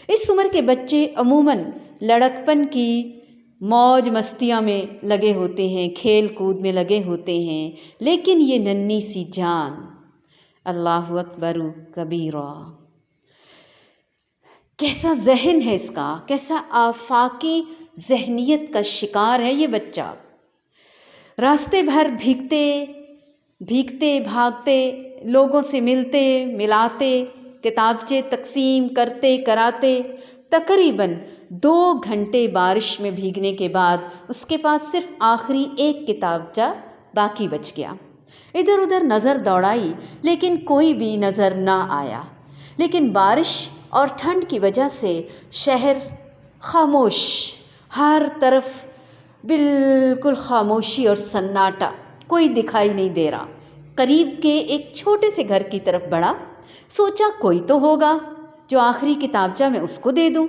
اس عمر کے بچے عموماً لڑکپن کی موج مستیاں میں لگے ہوتے ہیں، کھیل کود میں لگے ہوتے ہیں، لیکن یہ ننھی سی جان، اللہ اکبر کبیرہ، کیسا ذہن ہے اس کا، کیسا آفاقی ذہنیت کا شکار ہے یہ بچہ۔ راستے بھر بھیگتے بھاگتے، لوگوں سے ملتے ملاتے، کتابچے تقسیم کرتے کراتے، تقریباً 2 گھنٹے بارش میں بھیگنے کے بعد اس کے پاس صرف آخری ایک کتابچہ باقی بچ گیا۔ ادھر ادھر نظر دوڑائی لیکن کوئی بھی نظر نہ آیا، لیکن بارش اور ٹھنڈ کی وجہ سے شہر خاموش، ہر طرف بالکل خاموشی اور سناٹا، کوئی دکھائی نہیں دے رہا۔ قریب کے ایک چھوٹے سے گھر کی طرف بڑھا، سوچا کوئی تو ہوگا جو آخری کتابچہ میں اس کو دے دوں۔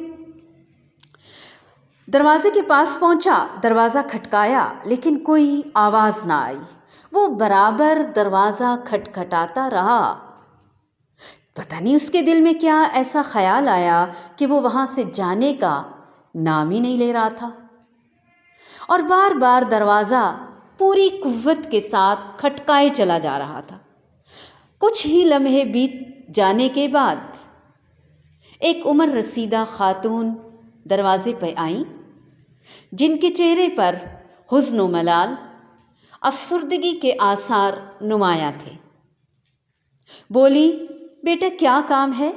دروازے کے پاس پہنچا، دروازہ کھٹکایا لیکن کوئی آواز نہ آئی۔ وہ برابر دروازہ کھٹکھٹاتا رہا۔ پتہ نہیں اس کے دل میں کیا ایسا خیال آیا کہ وہ وہاں سے جانے کا نام ہی نہیں لے رہا تھا، اور بار بار دروازہ پوری قوت کے ساتھ کھٹکائے چلا جا رہا تھا۔ کچھ ہی لمحے بیت جانے کے بعد ایک عمر رسیدہ خاتون دروازے پہ آئیں، جن کے چہرے پر حزن و ملال، افسردگی کے آثار نمایاں تھے۔ بولی، بیٹا کیا کام ہے؟